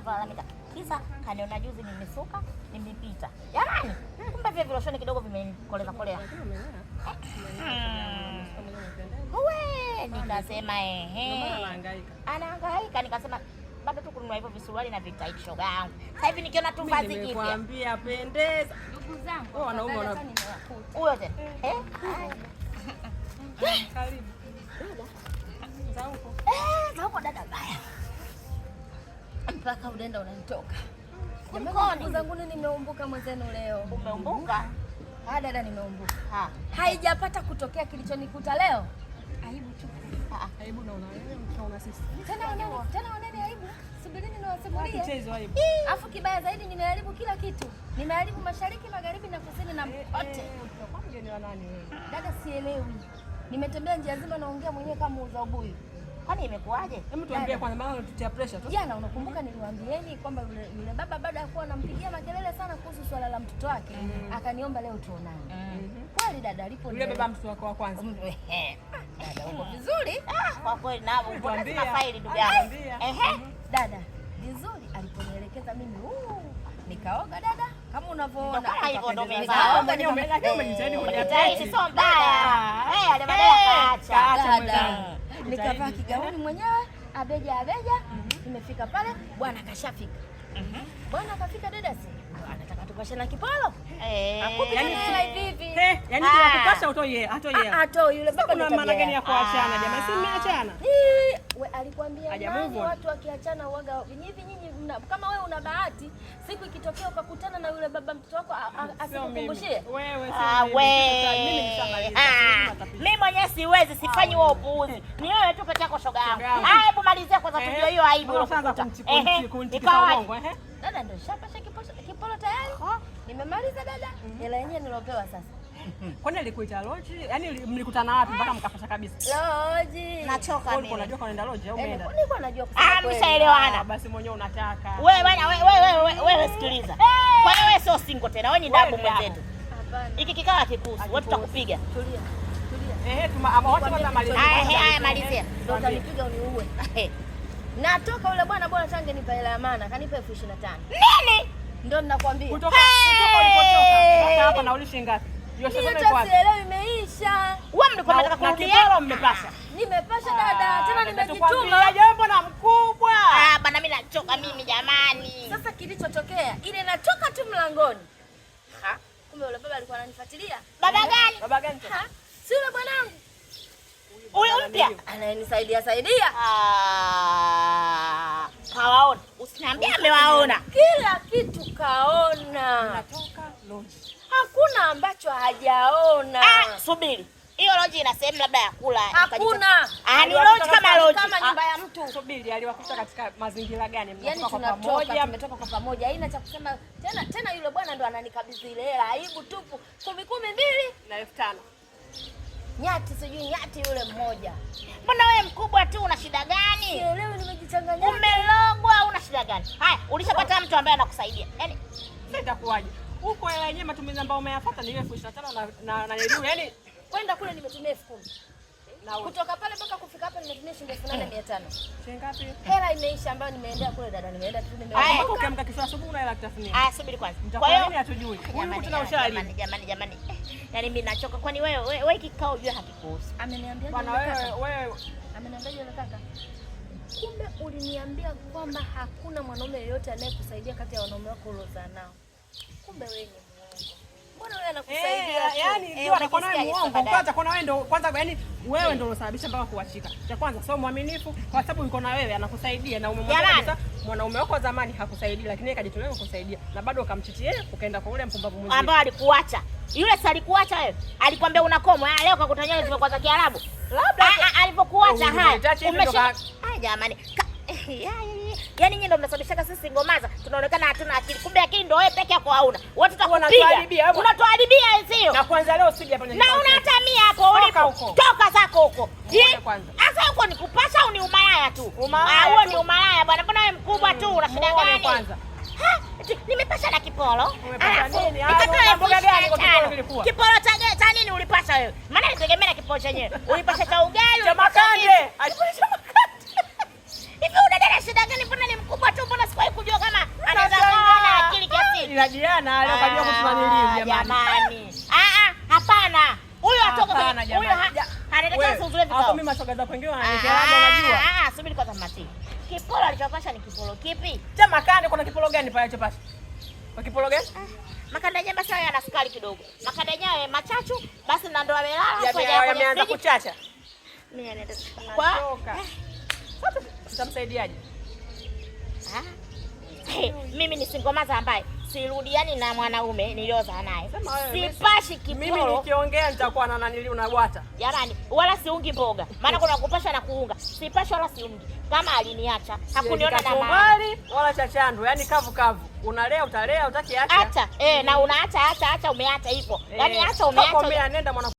anapolalamika. Kisa kaniona juzi nimesuka, nimepita. Jamani, kumbe vile viloshoni kidogo vimenikoleza kolea. Wewe nikasema anahangaika nikasema bado tu kununua hivyo visuruali na vitaiti shoga yangu. Sasa hivi nikiona tu vazi jipya. Nimekwambia pendeza. Ndugu zangu. Wanaume wana huyo tena. Karibu. Za huko dada baya. Mpaka udenda unanitoka. Jamani zangu nimeumbuka mwenzenu leo. Umeumbuka? Dada nimeumbuka. Haijapata kutokea kilichonikuta leo. Aibu tu. Aibu na unaona sisi. Tena wanene aibu. Subirini niwasimulie. Mchezo aibu. Afu kibaya zaidi nimeharibu kila kitu. Nimeharibu mashariki, magharibi na kusini na pote. Kwa mgeni wa nani wewe? Dada sielewi. Nimetembea njia nzima naongea mwenyewe kama muuza ubuyu. Kwani imekuaje? Hebu tuambie kwanza maana unatutia pressure tu. Jana unakumbuka niliwaambieni kwamba yule baba baada ya kuwa anampigia makelele sana kuhusu swala la mtoto wake, akaniomba leo tuonane. Kweli dada alipo yule baba mtoto wako wa kwanza. Dada uko vizuri? Kwa kweli na unapoteza faili ndugu yangu. Dada, vizuri aliponielekeza mimi nikaoga dada kama unavyoona. Kama hivyo ndio umevaa. Mwenyewe umejitahidi kujitahidi sio mbaya. Alimbadia kaacha. Nikavaa kigauni mwenyewe, abeja. Nimefika pale, bwana kashafika. Bwana kafika dada si. Anataka tukashe na kipolo. Yaani hivi. Yaani tunakupasha utoe, Atoi yule baba kuna maana gani ya kuachana jamani? Si mmeachana? Wewe alikwambia nani watu wakiachana uaga nyinyi kama wewe una bahati siku ikitokea ukakutana na yule baba mtoto wako asikukumbushie. Wewe mimi nishamaliza. Mimi mwenyewe siwezi sifanyi wewe upuuzi. Ni wewe tu peke yako shoga yangu. Hebu malizia kwanza tujue hiyo aibu unakuta. Dada ndio shapasha kipolo tayari. Nimemaliza dada. Hela yenyewe nilopewa sasa. Kwani alikuita lodge? Yaani mlikutana wapi mpaka mkapasha kabisa? Lodge. Nachoka mimi. Ulikuwa unajua kwenda lodge au umeenda? Nilikuwa najua kusema kweli. Mshaelewana. Basi mwenyewe unataka. Wewe bwana wewe sikiliza. Kwa hiyo wewe sio single tena, wewe ni dabu mwenzetu. Hapana. Hiki kikao hakikuhusu. Wewe tutakupiga. Tulia. Wote malizia. Haya malizia. Ndio utanipiga uniue. Natoka yule bwana bora tange nipa hela ya maana, kanipa 25,000. Nini? Ndio ninakwambia. Kutoka ulipotoka mpaka hapa na ulishi ngapi? Ndio sasa imeisha. Leo imeisha. Wewe mlikuwa mnataka kurudia? Mmepasha. Nimepasha dada, tena nimejituma. Jambo na mkubwa. Bana mimi nachoka mimi jamani. Sasa kilichotokea, ile natoka tu mlangoni. Kumbe yule baba alikuwa ananifuatilia. Baba gani? Baba gani? Si yule bwanangu. Huyo mpya anayenisaidia. Kawaona. Usiniambie amewaona. Kila kitu kaona. Natoka lodge. Hakuna ambacho hajaona. Subiri. Hiyo lodge ina sehemu labda ya kula. Hakuna. Ni lodge kama lodge. Kama nyumba ya mtu. Subiri, aliwakuta katika mazingira gani? Yaani tumetoka kwa pamoja. Haina cha kusema tena yule bwana ndo ananikabidhi ile hela. Aibu tupu. 10,000 na 5,000. Nyati sijui nyati yule mmoja. Mbona wewe mkubwa tu una shida gani? Sielewi nimejichanganya. Umelogwa una shida gani? Haya, ulishapata mtu ambaye anakusaidia. Yaani sasa itakuwaje? Huko yenyewe matumizi ambayo umeyafuata ni 25,000 na niliu. Yaani kwenda kule nimetumia 10,000. Na kutoka pale mpaka kufika hapa nimetumia shilingi 8,500. Shilingi ngapi? Hela imeisha ambayo nimeendea kule dada, nimeenda tu nimeenda. Ukiamka kesho asubuhi una hela kitafunia. Subiri kwanza. Kwa hiyo hatujui. Jamani. Yaani mimi nachoka. Kwani wewe kikao jua hakikuhusu. Ameniambia bwana wewe ameniambia yule kaka. Kumbe uliniambia kwamba hakuna mwanaume yeyote anayekusaidia kati ya wanaume wako uliozaa nao. Kumbe wewe ni muongo. Mbona wewe anakusaidia? Yaani ndio anakuwa naye muongo. Kwanza kuna wewe ndio yaani wewe ndio unasababisha mpaka kuachika. Cha kwanza sio mwaminifu kwa sababu yuko na wewe anakusaidia na umemwambia kabisa mwanaume wako zamani hakusaidia lakini yeye kajitolea kukusaidia na bado ukamchitia ukaenda kwa ule mpumbavu mwingine. Ambao alikuacha. Yule si alikuacha wewe. Alikwambia unakomo. Leo kakutania zimekuwa za Kiarabu. Labda alipokuacha haya. Jamani. Yaani nyinyi ndio mnasababisha sisi ngomaza tunaonekana hatuna akili. Kumbe akili ndio wewe peke yako hauna. Watu tutakupiga. Unatuharibia sio? Na kwanza leo usije hapa na unatamia hapo ulipo. Toka zako huko. Sasa huko ni kupasha au ni umalaya tu? Huo ni umalaya bwana. Mbona wewe mkubwa tu una shida gani? Kwanza. Nimepasha na kipolo. Umepasha nini? Mboga gani kwa kipolo kilikuwa? Kipolo cha nini ulipasha wewe? Maana nitegemea na kipolo chenyewe. Ulipasha cha ugali, cha makande. Hivi unadada shida gani? Mbona ni mkubwa tu? Mbona sikuwahi kujua ila Diana leo kajua kutunaniliu jamani. Hapana. Huyo atoka kwenye huyo anataka kuzuia vikao. Hapo mimi mashoga zako wengine wananikeleza unajua. Subiri kwanza Mati. Kipolo alichopasha ni kipolo kipi? Cha makande kuna kipolo gani pale alichopasha? Kwa kipolo gani? Makande yenyewe basi yana sukari kidogo. Makande yenyewe machachu basi na ndo amelala kwenye yameanza kuchacha. Mimi anaenda kwa. Sasa tutamsaidiaje? Mimi ni singomaza ambaye sirudiani na mwanaume niliozaa naye. Sipashi kipolo. Mimi nikiongea nitakuwa na nanili unabwata. Jamani, wala siungi mboga. Maana kuna kupasha na kuunga. Sipashi wala siungi. Kama aliniacha, hakuniona na mali wala chachando. Yaani kavu kavu. Unalea utalea utaki acha. Acha. Na unaacha acha umeacha hivyo. Yaani acha umeacha. Nenda mwana